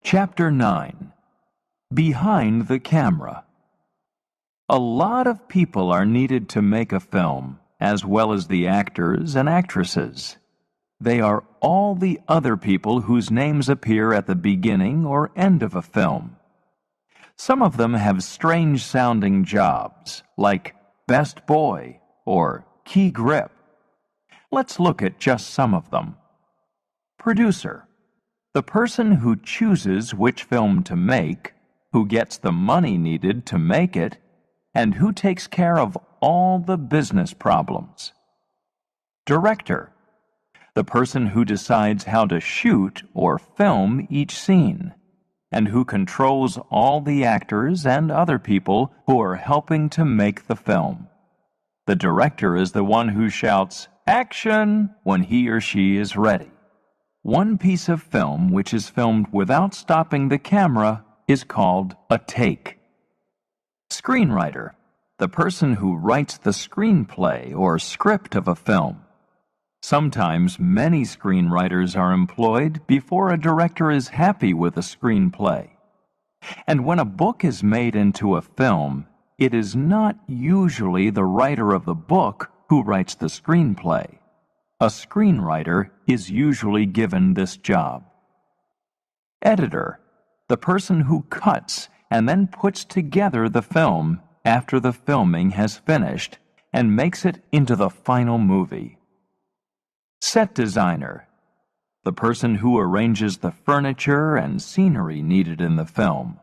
Chapter 9. Behind the Camera. A lot of people are needed to make a film, as well as the actors and actresses. They are all the other people whose names appear at the beginning or end of a film. Some of them have strange-sounding jobs, like Best Boy or Key Grip. Let's look at just some of them. Producer. The person who chooses which film to make, who gets the money needed to make it, and who takes care of all the business problems. Director. The person who decides how to shoot or film each scene, and who controls all the actors and other people who are helping to make the film. The director is the one who shouts, "Action!" when he or she is ready. One piece of film which is filmed without stopping the camera is called a take. Screenwriter. The person who writes the screenplay or script of a film. Sometimes many screenwriters are employed before a director is happy with a screenplay. And when a book is made into a film, it is not usually the writer of the book who writes the screenplay. A screenwriter is usually given this job. Editor. The person who cuts and then puts together the film after the filming has finished and makes it into the final movie. Set designer. The person who arranges the furniture and scenery needed in the film.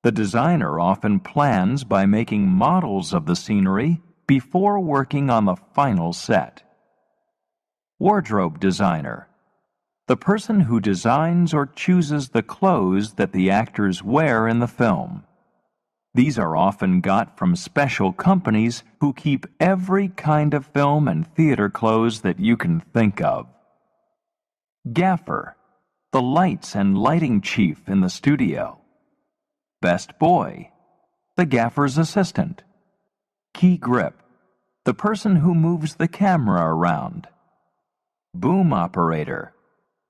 The designer often plans by making models of the scenery before working on the final set. Wardrobe designer. The person who designs or chooses the clothes that the actors wear in the film. These are often got from special companies who keep every kind of film and theater clothes that you can think of. Gaffer. The lights and lighting chief in the studio. Best Boy. The gaffer's assistant. Key Grip. The person who moves the camera around. Boom operator.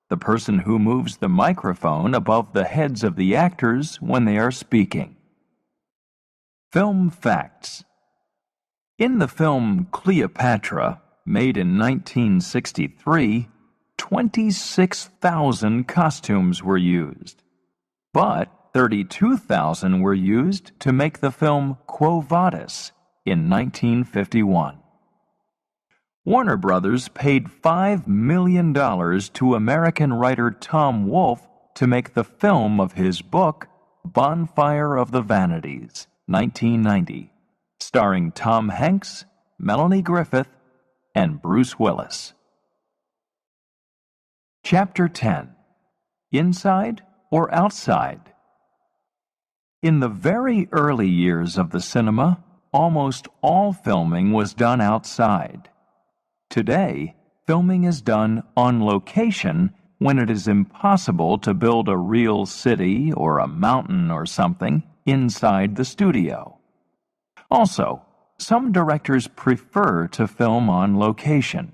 The person who moves the microphone above the heads of the actors when they are speaking. Film facts. In the film Cleopatra, made in 1963, 26,000 costumes were used, but 32,000 were used to make the film Quo Vadis in 1951. Warner Brothers paid $5 million to American writer Tom Wolfe to make the film of his book, Bonfire of the Vanities, 1990, starring Tom Hanks, Melanie Griffith, and Bruce Willis. Chapter 10. Inside or Outside? In the very early years of the cinema, almost all filming was done outside. Today, filming is done on location when it is impossible to build a real city or a mountain or something inside the studio. Also, some directors prefer to film on location.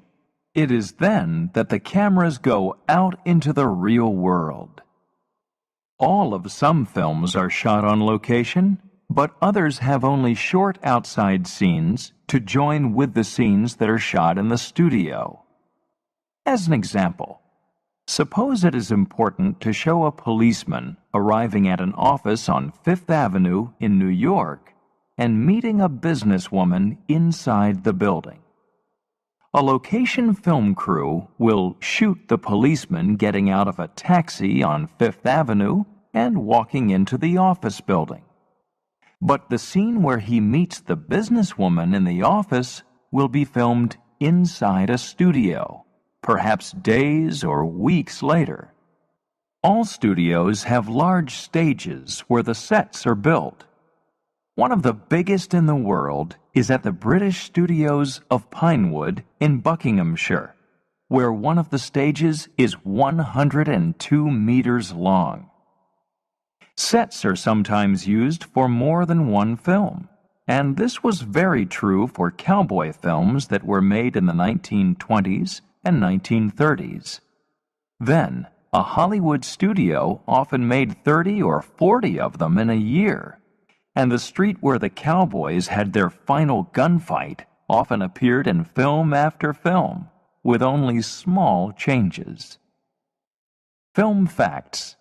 It is then that the cameras go out into the real world. All of some films are shot on location, but others have only short outside scenes to join with the scenes that are shot in the studio. As an example, suppose it is important to show a policeman arriving at an office on Fifth Avenue in New York and meeting a businesswoman inside the building. A location film crew will shoot the policeman getting out of a taxi on Fifth Avenue and walking into the office building. But the scene where he meets the businesswoman in the office will be filmed inside a studio, perhaps days or weeks later. All studios have large stages where the sets are built. One of the biggest in the world is at the British Studios of Pinewood in Buckinghamshire, where one of the stages is 102 meters long. Sets are sometimes used for more than one film, and this was very true for cowboy films that were made in the 1920s and 1930s. Then, a Hollywood studio often made 30 or 40 of them in a year, and the street where the cowboys had their final gunfight often appeared in film after film, with only small changes. Film facts.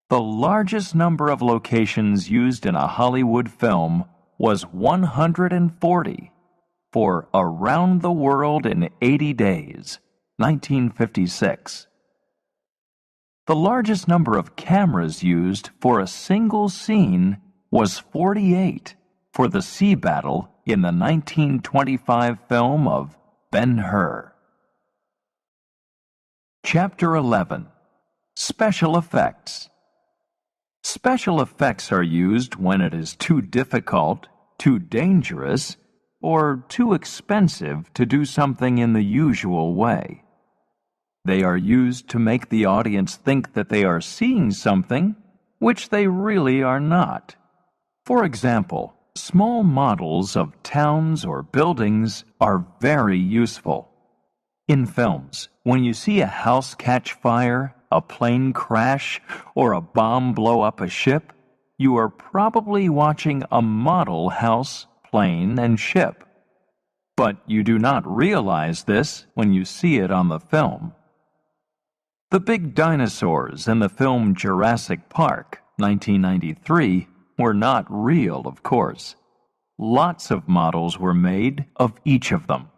The largest number of locations used in a Hollywood film was 140 for Around the World in 80 Days, 1956. The largest number of cameras used for a single scene was 48 for the sea battle in the 1925 film of Ben-Hur. Chapter 11. Special Effects. Special effects are used when it is too difficult, too dangerous, or too expensive to do something in the usual way. They are used to make the audience think that they are seeing something which they really are not. For example, small models of towns or buildings are very useful. In films, when you see a house catch fire, a plane crash, or a bomb blow up a ship, you are probably watching a model house, plane, and ship. But you do not realize this when you see it on the film. The big dinosaurs in the film Jurassic Park, 1993, were not real, of course. Lots of models were made of each of them.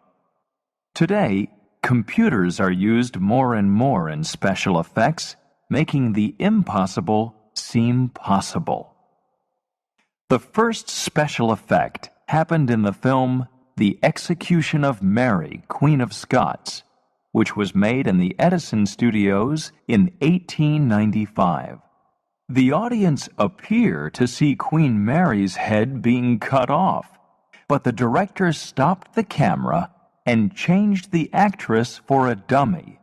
Today, computers are used more and more in special effects, making the impossible seem possible. The first special effect happened in the film The Execution of Mary, Queen of Scots, which was made in the Edison Studios in 1895. The audience appear to see Queen Mary's head being cut off, but the director stopped the camera and changed the actress for a dummy,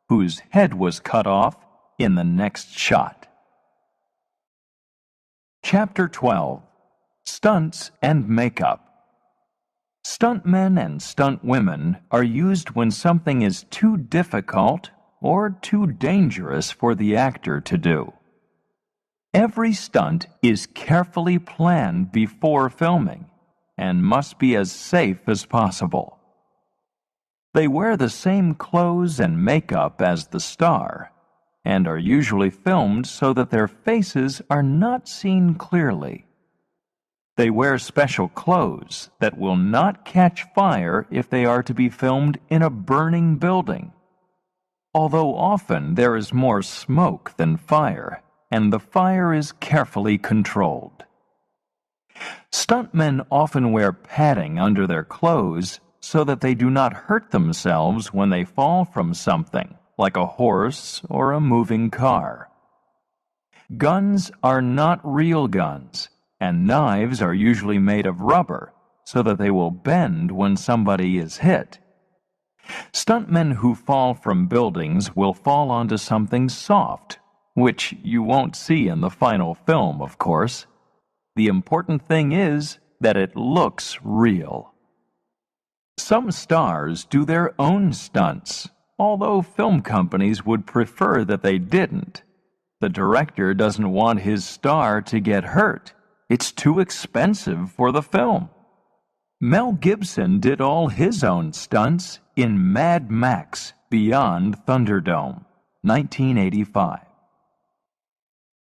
whose head was cut off in the next shot. Chapter 12. Stunts and Makeup. Stuntmen and stuntwomen are used when something is too difficult or too dangerous for the actor to do. Every stunt is carefully planned before filming and must be as safe as possible. They wear the same clothes and makeup as the star, and are usually filmed so that their faces are not seen clearly. They wear special clothes that will not catch fire if they are to be filmed in a burning building. Although often there is more smoke than fire, and the fire is carefully controlled. Stuntmen often wear padding under their clothes so that they do not hurt themselves when they fall from something, like a horse or a moving car. Guns are not real guns, and knives are usually made of rubber so that they will bend when somebody is hit. Stuntmen who fall from buildings will fall onto something soft, which you won't see in the final film, of course. The important thing is that it looks real. Some stars do their own stunts, although film companies would prefer that they didn't. The director doesn't want his star to get hurt. It's too expensive for the film. Mel Gibson did all his own stunts in Mad Max Beyond Thunderdome, 1985.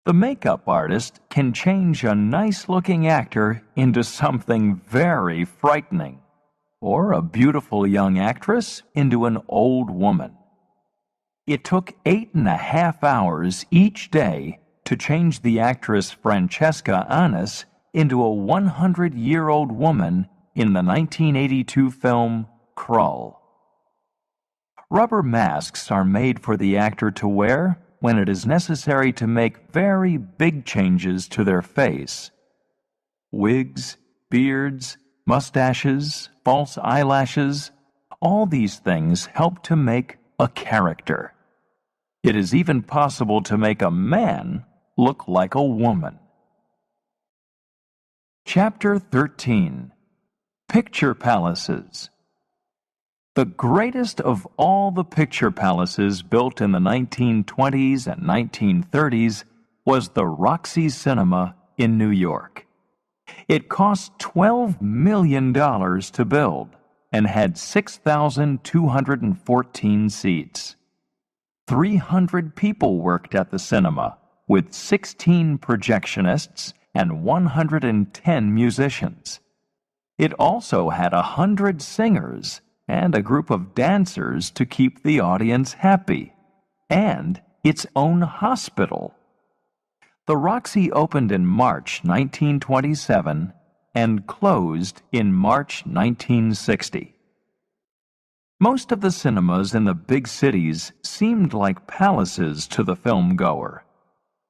The makeup artist can change a nice-looking actor into something very frightening, or a beautiful young actress into an old woman. It took 8.5 hours each day to change the actress Francesca Annis into a 100-year-old woman in the 1982 film Krull. Rubber masks are made for the actor to wear when it is necessary to make very big changes to their face. Wigs, beards, mustaches, false eyelashes, all these things help to make a character. It is even possible to make a man look like a woman. Chapter 13. Picture Palaces. The greatest of all the picture palaces built in the 1920s and 1930s was the Roxy Cinema in New York. It cost $12 million to build and had 6,214 seats. 300 people worked at the cinema, with 16 projectionists and 110 musicians. It also had 100 singers and a group of dancers to keep the audience happy, and its own hospital. The Roxy opened in March 1927 and closed in March 1960. Most of the cinemas in the big cities seemed like palaces to the film goer.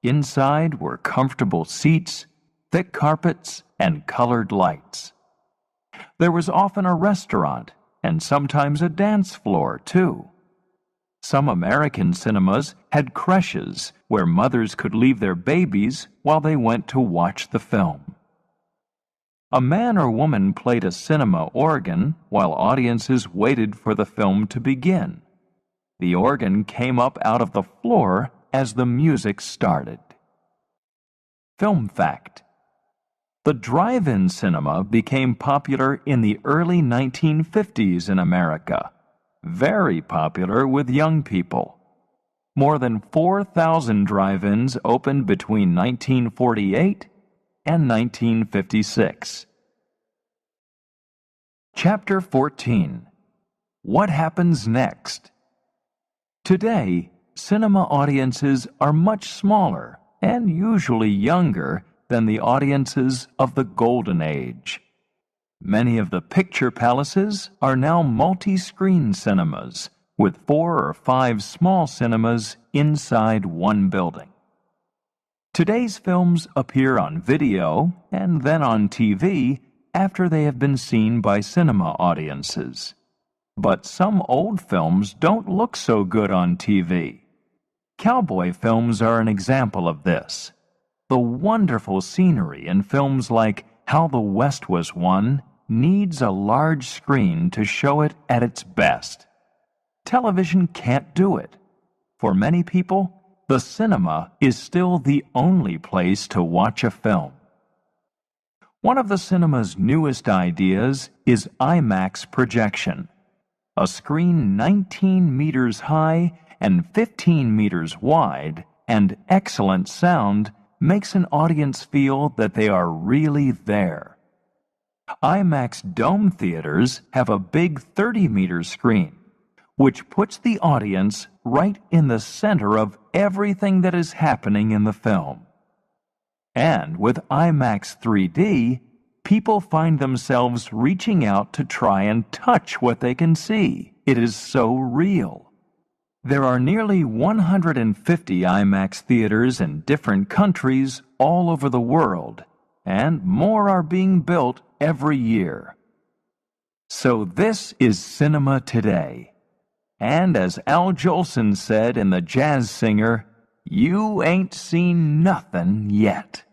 Inside were comfortable seats, thick carpets, and colored lights. There was often a restaurant and sometimes a dance floor, too. Some American cinemas had creches where mothers could leave their babies while they went to watch the film. A man or woman played a cinema organ while audiences waited for the film to begin. The organ came up out of the floor as the music started. Film fact: the drive-in cinema became popular in the early 1950s in America, very popular with young people. More than 4,000 drive-ins opened between 1948 and 1956. Chapter 14. What happens next? Today, cinema audiences are much smaller and usually younger than the audiences of the Golden Age. Many of the picture palaces are now multi-screen cinemas, with 4 or 5 small cinemas inside one building. Today's films appear on video and then on TV after they have been seen by cinema audiences. But some old films don't look so good on TV. Cowboy films are an example of this. The wonderful scenery in films like How the West Was Won needs a large screen to show it at its best. Television can't do it. For many people, the cinema is still the only place to watch a film. One of the cinema's newest ideas is IMAX projection. A screen 19 meters high and 15 meters wide and excellent sound makes an audience feel that they are really there. IMAX dome theaters have a big 30-meter screen, which puts the audience right in the center of everything that is happening in the film. And with IMAX 3D, people find themselves reaching out to try and touch what they can see. It is so real. There are nearly 150 IMAX theaters in different countries all over the world, and more are being built every year. So this is cinema today. And as Al Jolson said in The Jazz Singer, you ain't seen nothing yet.